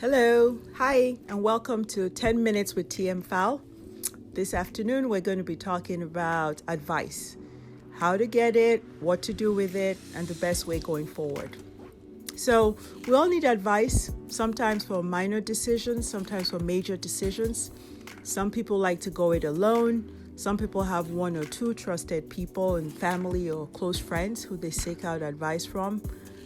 Hello, hi, and welcome to 10 Minutes with TmFal. This afternoon, we're going to be talking about advice, how to get it, what to do with it, and the best way going forward. So, we all need advice, sometimes for minor decisions, sometimes for major decisions. Some people like to go it alone. Some people have one or two trusted people and family or close friends who they seek out advice from.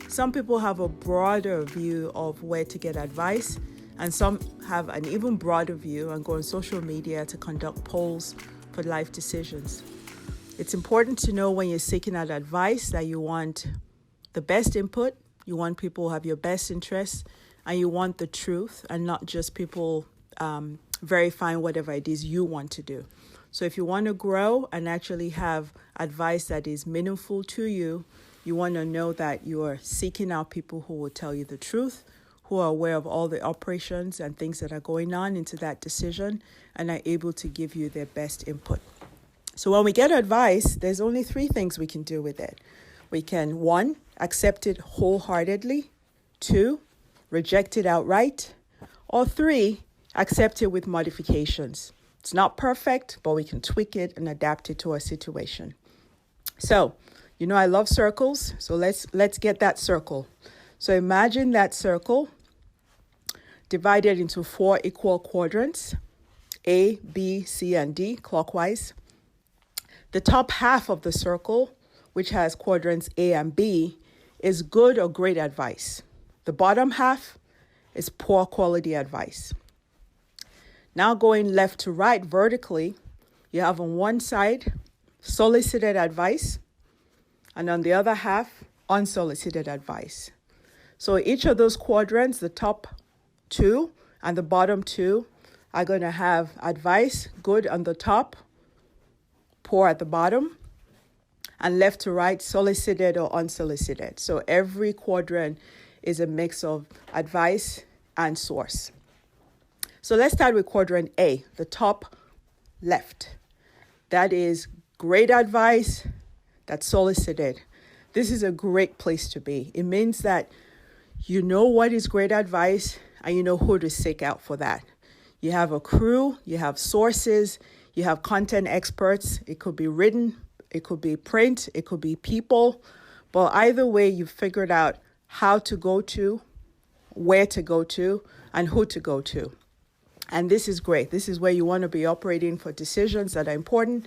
Some people have a broader view of where to get advice, and some have an even broader view and go on social media to conduct polls for life decisions. It's important to know when you're seeking out advice that you want the best input, you want people who have your best interests, and you want the truth and not just people verifying whatever it is you want to do. So if you want to grow and actually have advice that is meaningful to you, you want to know that you are seeking out people who will tell you the truth, who are aware of all the operations and things that are going on into that decision, and are able to give you their best input. So when we get advice, there's only three things we can do with it. We can, 1, accept it wholeheartedly, 2, reject it outright, or 3, accept it with modifications. It's not perfect, but we can tweak it and adapt it to our situation. So, I love circles, so let's get that circle. So imagine that circle divided into 4 equal quadrants, A, B, C, and D, clockwise. The top half of the circle, which has quadrants A and B, is good or great advice. The bottom half is poor quality advice. Now going left to right vertically, you have on one side solicited advice, and on the other half, unsolicited advice. So each of those quadrants, the top 2 and the bottom 2, are going to have advice, good on the top, poor at the bottom, and left to right, solicited or unsolicited. So every quadrant is a mix of advice and source. So let's start with quadrant A, the top left. That is great advice, that's solicited. This is a great place to be. It means that you know what is great advice and you know who to seek out for that. You have a crew, you have sources, you have content experts. It could be written, it could be print, it could be people. But either way, you've figured out how to go to, where to go to, and who to go to. And this is great. This is where you want to be operating for decisions that are important,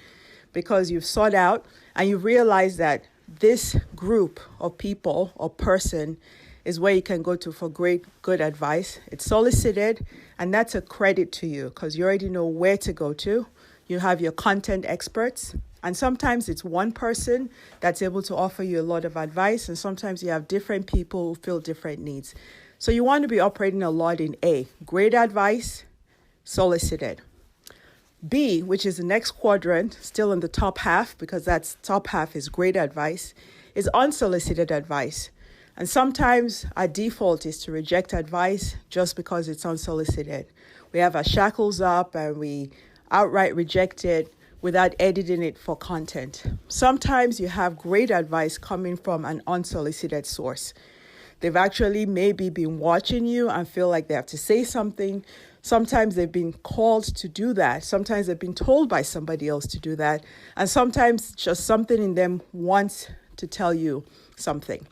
because you've sought out and you realize that this group of people or person is where you can go to for good advice. It's solicited, and that's a credit to you because you already know where to go to. You have your content experts, and sometimes it's one person that's able to offer you a lot of advice, and sometimes you have different people who fill different needs. So you want to be operating a lot in A, great advice, solicited. B, which is the next quadrant, still in the top half, because that's top half is great advice, is unsolicited advice. And sometimes our default is to reject advice just because it's unsolicited. We have our shackles up and we outright reject it without editing it for content. Sometimes you have great advice coming from an unsolicited source. They've actually maybe been watching you and feel like they have to say something. Sometimes they've been called to do that. Sometimes they've been told by somebody else to do that. And sometimes just something in them wants to tell you something.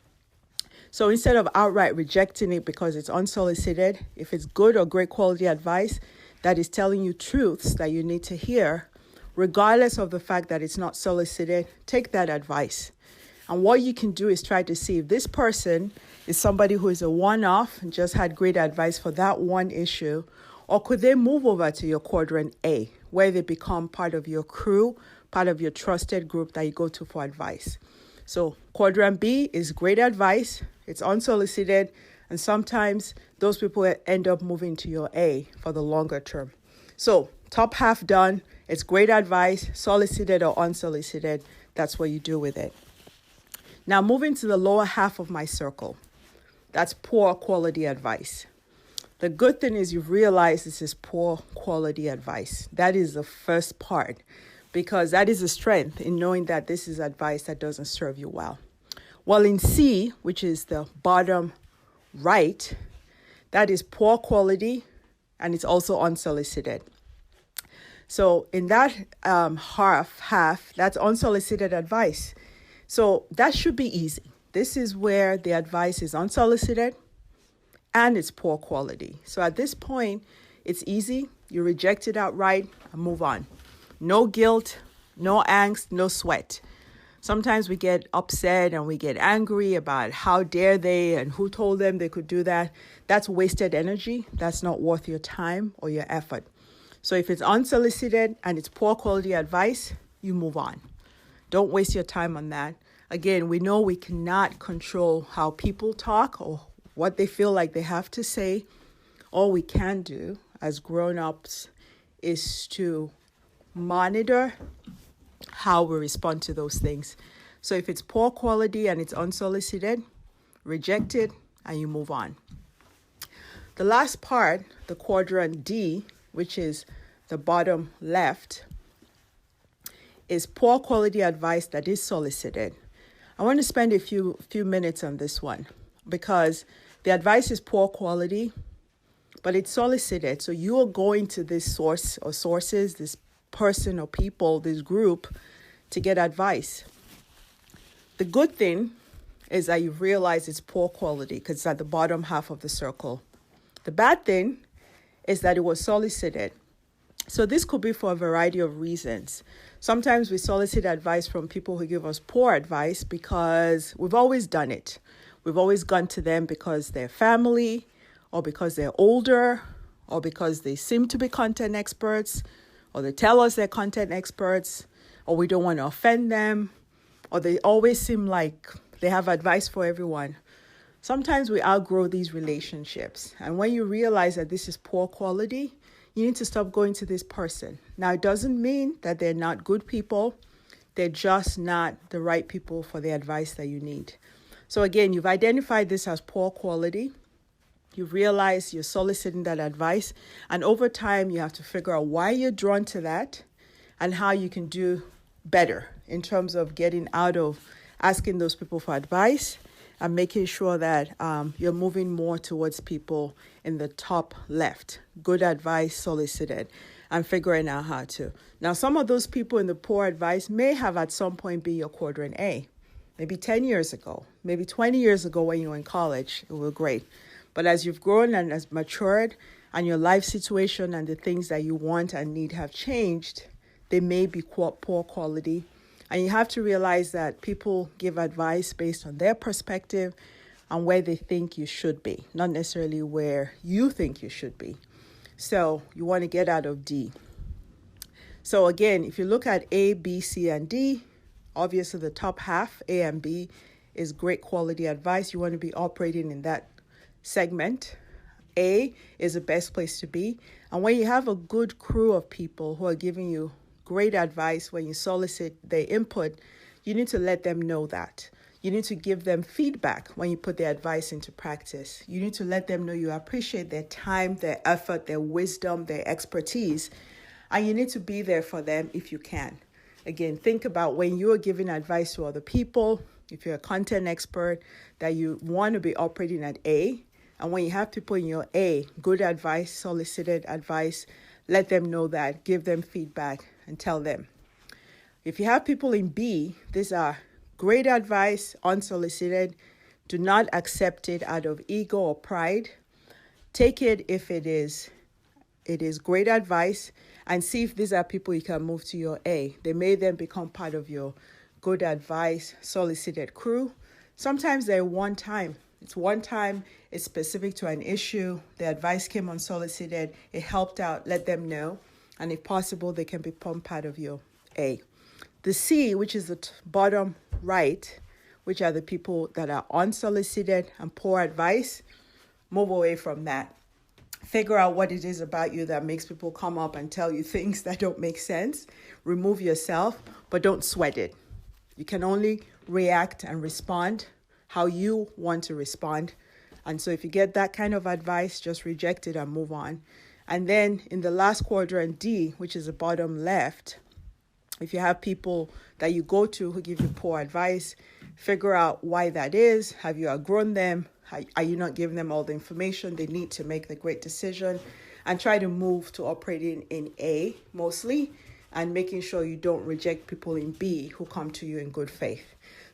So instead of outright rejecting it because it's unsolicited, if it's good or great quality advice that is telling you truths that you need to hear, regardless of the fact that it's not solicited, take that advice. And what you can do is try to see if this person is somebody who is a one-off and just had great advice for that one issue, or could they move over to your quadrant A, where they become part of your crew, part of your trusted group that you go to for advice. So quadrant B is great advice, it's unsolicited, and sometimes those people end up moving to your A for the longer term. So top half done, it's great advice, solicited or unsolicited, that's what you do with it. Now moving to the lower half of my circle, that's poor quality advice. The good thing is you've realized this is poor quality advice. That is the first part, because that is a strength in knowing that this is advice that doesn't serve you well. Well, in C, which is the bottom right, That is poor quality, and it's also unsolicited. So in that half, that's unsolicited advice. So that should be easy. This is where the advice is unsolicited and it's poor quality. So at this point, it's easy. You reject it outright and move on. No guilt, no angst, no sweat. Sometimes we get upset and we get angry about how dare they and who told them they could do that. That's wasted energy. That's not worth your time or your effort. So if it's unsolicited and it's poor quality advice, you move on. Don't waste your time on that. Again, we know we cannot control how people talk or what they feel like they have to say. All we can do as grown-ups is to monitor how we respond to those things. So if it's poor quality and it's unsolicited, reject it and you move on. The last part, the quadrant D, which is the bottom left, is poor quality advice that is solicited. I want to spend a few minutes on this one because the advice is poor quality, but it's solicited. So you are going to this source or sources, this person or people, this group, to get advice. The good thing is that you realize it's poor quality because it's at the bottom half of the circle. The bad thing is that it was solicited. So this could be for a variety of reasons. Sometimes we solicit advice from people who give us poor advice because we've always done it. We've always gone to them because they're family or because they're older or because they seem to be content experts or they tell us they're content experts or we don't want to offend them or they always seem like they have advice for everyone. Sometimes we outgrow these relationships. And when you realize that this is poor quality, you need to stop going to this person. Now, it doesn't mean that they're not good people. They're just not the right people for the advice that you need. So again, you've identified this as poor quality. You realize you're soliciting that advice. And over time, you have to figure out why you're drawn to that and how you can do better in terms of getting out of asking those people for advice and making sure that you're moving more towards people in the top left. Good advice solicited and figuring out how to. Now, some of those people in the poor advice may have at some point been your quadrant A. Maybe 10 years ago, maybe 20 years ago when you were in college, it was great. But as you've grown and as matured and your life situation and the things that you want and need have changed, they may be poor quality. And you have to realize that people give advice based on their perspective and where they think you should be, not necessarily where you think you should be. So you want to get out of D. So again, if you look at A, B, C, and D, obviously the top half, A and B, is great quality advice. You want to be operating in that segment. A is the best place to be. And when you have a good crew of people who are giving you great advice, when you solicit their input, you need to let them know that. You need to give them feedback when you put their advice into practice. You need to let them know you appreciate their time, their effort, their wisdom, their expertise, and you need to be there for them if you can. Again, think about when you are giving advice to other people, if you're a content expert, that you want to be operating at A, and when you have people in your A, good advice, solicited advice, let them know that, give them feedback, and tell them. If you have people in B, these are great advice, unsolicited. Do not accept it out of ego or pride. Take it if it is great advice and see if these are people you can move to your A. They may then become part of your good advice, solicited crew. Sometimes they're one time. It's one time, it's specific to an issue. The advice came unsolicited. It helped out, let them know. And if possible, they can become part of your A. The C, which is the bottom right, which are the people that are unsolicited and poor advice, move away from that. Figure out what it is about you that makes people come up and tell you things that don't make sense. Remove yourself, but don't sweat it. You can only react and respond how you want to respond. And so if you get that kind of advice, just reject it and move on. And then in the last quadrant, D, which is the bottom left, if you have people that you go to who give you poor advice, figure out why that is. Have you outgrown them? Are you not giving them all the information they need to make the great decision? And try to move to operating in A mostly, and making sure you don't reject people in B who come to you in good faith.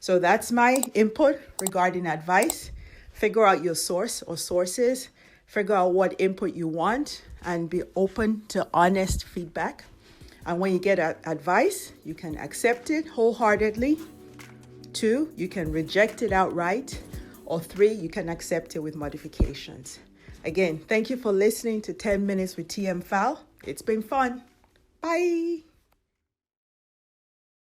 So that's my input regarding advice. Figure out your source or sources. Figure out what input you want and be open to honest feedback. And when you get advice, you can accept it wholeheartedly. 2, you can reject it outright. Or 3, you can accept it with modifications. Again, thank you for listening to 10 Minutes with TmFal. It's been fun. Bye.